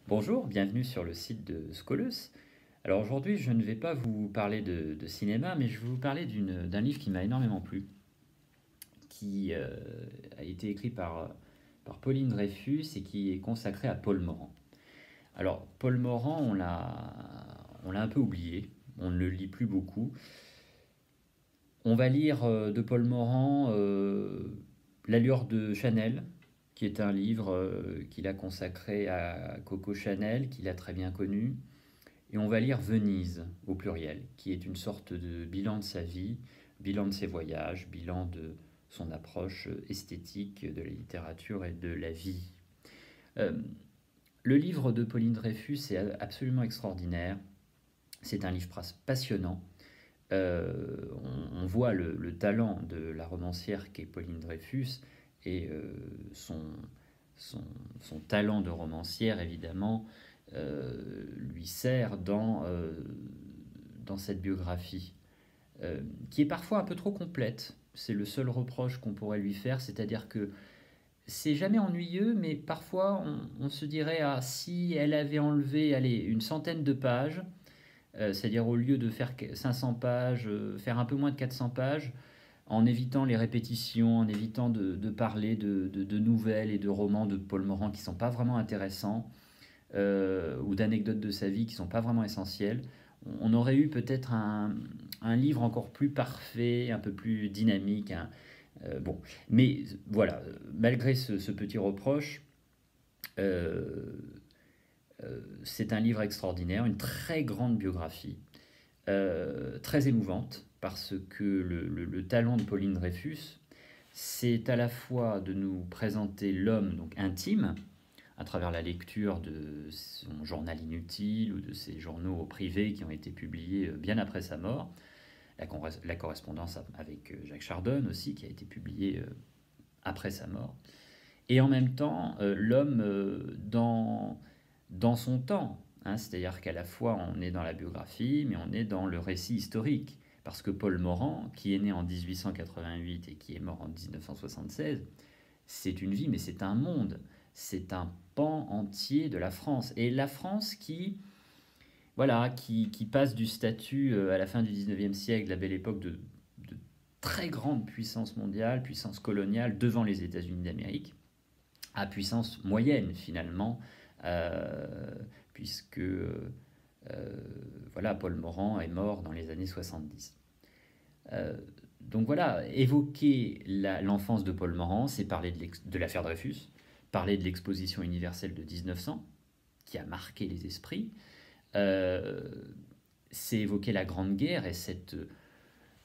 Bonjour, bienvenue sur le site de Scolus. Alors aujourd'hui, je ne vais pas vous parler de cinéma, mais je vais vous parler d'un livre qui m'a énormément plu, qui a été écrit par Pauline Dreyfus et qui est consacré à Paul Morand. Alors, Paul Morand, on l'a un peu oublié, on ne le lit plus beaucoup. On va lire de Paul Morand L'allure de Chanel, qui est un livre qu'il a consacré à Coco Chanel, qu'il a très bien connu. Et on va lire Venise au pluriel, qui est une sorte de bilan de sa vie, bilan de ses voyages, bilan de son approche esthétique de la littérature et de la vie. Euh, le livre de Pauline Dreyfus est absolument extraordinaire. C'est un livre passionnant. On voit le talent de la romancière qu'est Pauline Dreyfus et son, son talent de romancière, évidemment, lui sert dans cette biographie, qui est parfois un peu trop complète. C'est le seul reproche qu'on pourrait lui faire, c'est-à-dire que c'est jamais ennuyeux, mais parfois on se dirait, ah, si elle avait enlevé, allez, une centaine de pages, c'est-à-dire au lieu de faire 500 pages, faire un peu moins de 400 pages, en évitant les répétitions, en évitant de parler de nouvelles et de romans de Paul Morand qui ne sont pas vraiment intéressants, ou d'anecdotes de sa vie qui ne sont pas vraiment essentielles, on aurait eu peut-être un livre encore plus parfait, un peu plus dynamique. Bon, mais voilà, malgré ce petit reproche, euh, c'est un livre extraordinaire, une très grande biographie, très émouvante, parce que le talent de Pauline Dreyfus, c'est à la fois de nous présenter l'homme donc intime, à travers la lecture de son journal inutile ou de ses journaux privés qui ont été publiés bien après sa mort, la correspondance avec Jacques Chardon aussi, qui a été publiée après sa mort, et en même temps l'homme dans son temps, hein, c'est-à-dire qu'à la fois on est dans la biographie, mais on est dans le récit historique, parce que Paul Morand, qui est né en 1888 et qui est mort en 1976, c'est une vie, mais c'est un monde, c'est un pan entier de la France. Et la France voilà, qui passe du statut à la fin du 19e siècle, la belle époque de très grande puissance mondiale, puissance coloniale devant les États-Unis d'Amérique, à puissance moyenne finalement, euh, puisque voilà, Paul Morand est mort dans les années 70. Euh, donc voilà, évoquer l'enfance de Paul Morand, c'est parler de l'affaire Dreyfus, parler de l'exposition universelle de 1900, qui a marqué les esprits, euh, c'est évoquer la Grande Guerre et cette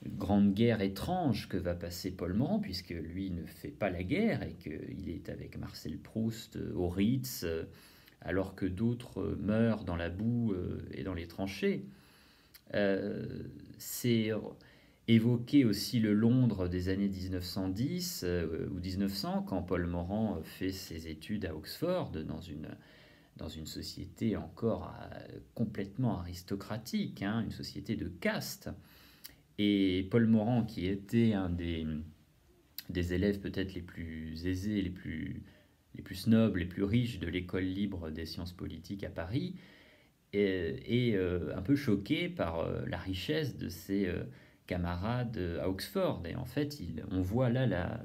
grande guerre étrange que va passer Paul Morand, puisque lui ne fait pas la guerre et qu'il est avec Marcel Proust au Ritz, alors que d'autres meurent dans la boue et dans les tranchées. C'est évoquer aussi le Londres des années 1910 ou 1900, quand Paul Morand fait ses études à Oxford, dans une société encore complètement aristocratique, hein, une société de caste. Et Paul Morand, qui était un des élèves peut-être les plus aisés, les plus snobs, les plus riches de l'école libre des sciences politiques à Paris, est un peu choqué par la richesse de ses camarades à Oxford. Et en fait, on voit là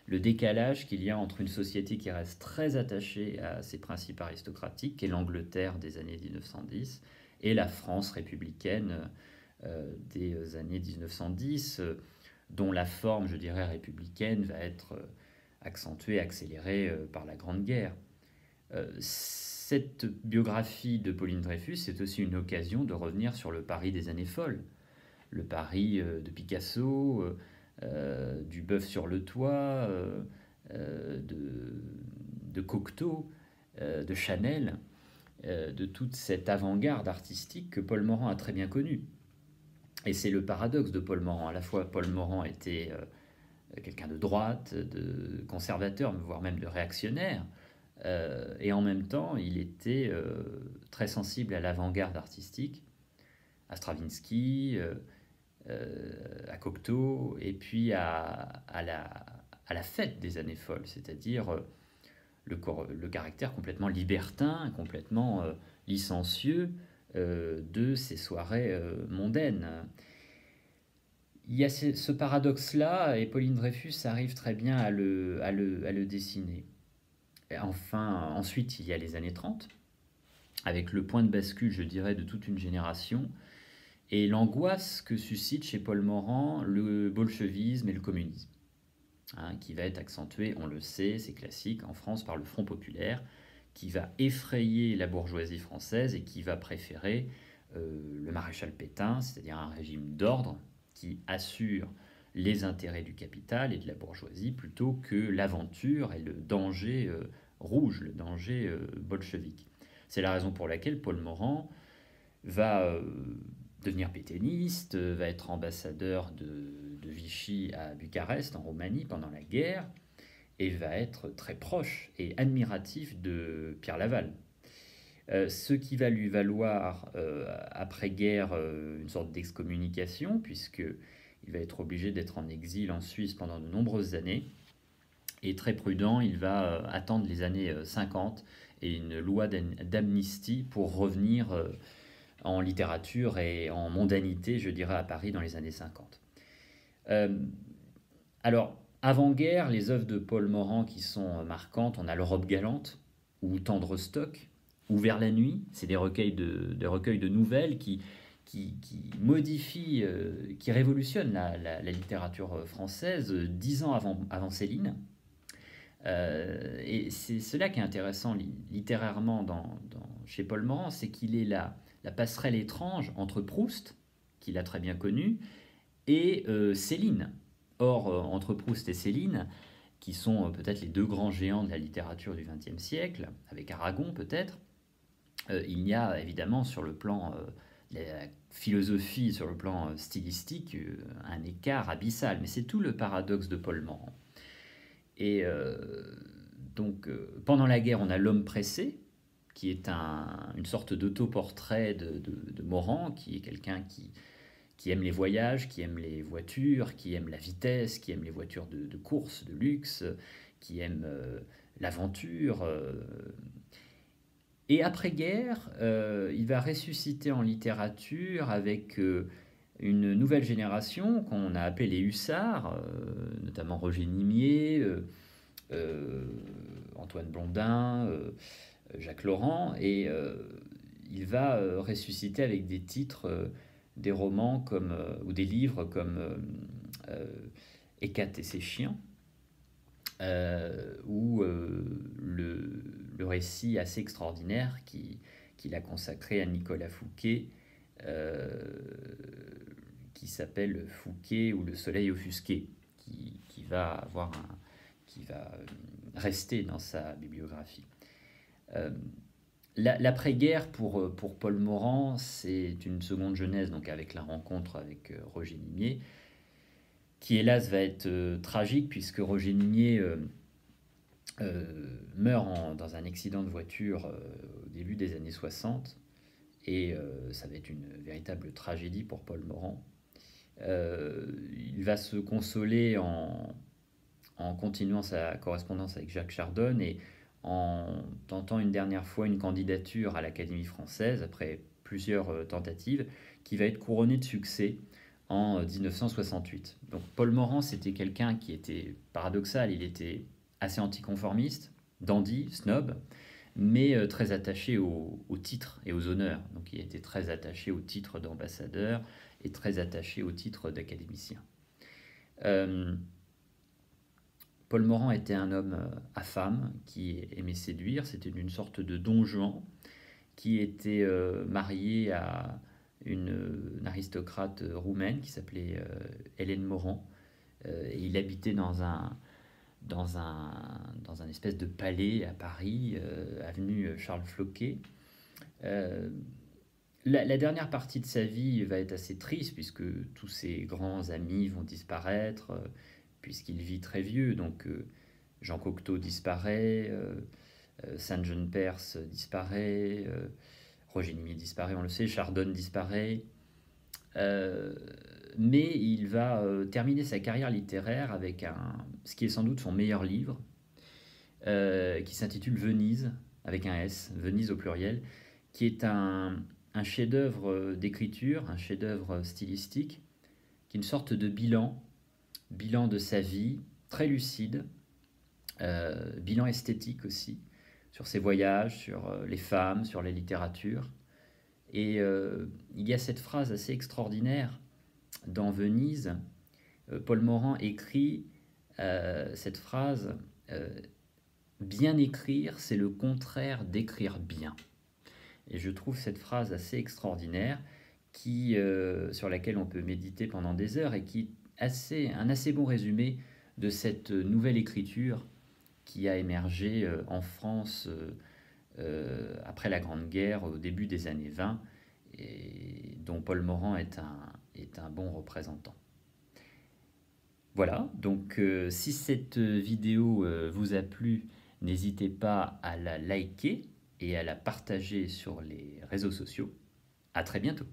le décalage qu'il y a entre une société qui reste très attachée à ses principes aristocratiques, qu'est l'Angleterre des années 1910, et la France républicaine des années 1910, dont la forme, je dirais, républicaine va être accentuée, accélérée par la Grande Guerre. Cette biographie de Pauline Dreyfus, c'est aussi une occasion de revenir sur le Paris des années folles. Le Paris de Picasso, du bœuf sur le toit, de Cocteau, de Chanel, de toute cette avant-garde artistique que Paul Morand a très bien connue. Et c'est le paradoxe de Paul Morand. À la fois, Paul Morand était quelqu'un de droite, de conservateur, voire même de réactionnaire. Et en même temps, il était très sensible à l'avant-garde artistique, à Stravinsky, à Cocteau, et puis à la fête des années folles, c'est-à-dire le caractère complètement libertin, complètement licencieux de ces soirées mondaines. Il y a ce paradoxe-là, et Pauline Dreyfus arrive très bien à le dessiner. Et enfin, ensuite, il y a les années 30, avec le point de bascule, je dirais, de toute une génération, et l'angoisse que suscite chez Paul Morand le bolchevisme et le communisme, hein, qui va être accentué, on le sait, c'est classique, en France par le Front populaire, qui va effrayer la bourgeoisie française et qui va préférer le maréchal Pétain, c'est-à-dire un régime d'ordre qui assure les intérêts du capital et de la bourgeoisie plutôt que l'aventure et le danger rouge, le danger bolchevique. C'est la raison pour laquelle Paul Morand va devenir pétainiste, va être ambassadeur de Vichy à Bucarest, en Roumanie, pendant la guerre, et va être très proche et admiratif de Pierre Laval. Ce qui va lui valoir après-guerre une sorte d'excommunication, puisqu'il va être obligé d'être en exil en Suisse pendant de nombreuses années. Et très prudent, il va attendre les années 50 et une loi d'amnistie pour revenir en littérature et en mondanité, je dirais, à Paris dans les années 50. Alors, avant-guerre, les œuvres de Paul Morand qui sont marquantes, on a L'Europe galante ou Tendre stock, ou Vers la nuit, c'est des recueils de nouvelles qui modifient, qui révolutionnent la littérature française 10 ans avant Céline. Et c'est cela qui est intéressant littérairement chez Paul Morand, c'est qu'il est la passerelle étrange entre Proust, qu'il a très bien connu, et Céline. Or, entre Proust et Céline, qui sont peut-être les deux grands géants de la littérature du XXe siècle, avec Aragon peut-être, il y a évidemment sur le plan de la philosophie, sur le plan stylistique, un écart abyssal. Mais c'est tout le paradoxe de Paul Morand. Et donc, pendant la guerre, on a L'homme pressé, qui est une sorte d'autoportrait de Morand, qui est quelqu'un qui aime les voyages, qui aime les voitures, qui aime la vitesse, qui aime les voitures de course, de luxe, qui aime l'aventure. Et après-guerre, il va ressusciter en littérature avec une nouvelle génération qu'on a appelée les hussards, notamment Roger Nimier, Antoine Blondin, Jacques Laurent, et il va ressusciter avec des titres, des romans ou des livres comme Hécate et ses chiens, ou le récit assez extraordinaire qu'il a consacré à Nicolas Fouquet, qui s'appelle Fouquet ou le soleil offusqué, qui va rester dans sa bibliographie. L'après-guerre pour Paul Morand, c'est une seconde jeunesse, donc avec la rencontre avec Roger Nimier, qui hélas va être tragique puisque Roger Nimier meurt dans un accident de voiture au début des années 60, et ça va être une véritable tragédie pour Paul Morand. Il va se consoler en continuant sa correspondance avec Jacques Chardon et en tentant une dernière fois une candidature à l'Académie française après plusieurs tentatives, qui va être couronnée de succès en 1968. Donc Paul Morand, c'était quelqu'un qui était paradoxal, il était assez anticonformiste, dandy, snob, mais très attaché au titre et aux honneurs. Donc il était très attaché au titre d'ambassadeur et très attaché au titre d'académicien. Paul Morand était un homme à femme qui aimait séduire, c'était une sorte de Don Juan qui était marié à une aristocrate roumaine qui s'appelait Hélène Morand. Et il habitait dans un espèce de palais à Paris, avenue Charles Floquet. La dernière partie de sa vie va être assez triste puisque tous ses grands amis vont disparaître, puisqu'il vit très vieux. Donc Jean Cocteau disparaît, Saint-Jean Perse disparaît, Roger Nimier disparaît, on le sait, Chardon disparaît. Mais il va terminer sa carrière littéraire avec ce qui est sans doute son meilleur livre, qui s'intitule Venise, avec un S, Venise au pluriel, qui est un chef-d'œuvre d'écriture, un chef-d'œuvre stylistique, qui est une sorte de bilan de sa vie, très lucide, bilan esthétique aussi, sur ses voyages, sur les femmes, sur la littérature. Et il y a cette phrase assez extraordinaire dans Venise. Paul Morand écrit cette phrase bien écrire, c'est le contraire d'écrire bien. Et je trouve cette phrase assez extraordinaire sur laquelle on peut méditer pendant des heures et qui est un assez bon résumé de cette nouvelle écriture qui a émergé en France après la Grande Guerre, au début des années 20, et dont Paul Morand est un bon représentant. Voilà, donc si cette vidéo vous a plu, n'hésitez pas à la liker et à la partager sur les réseaux sociaux. À très bientôt.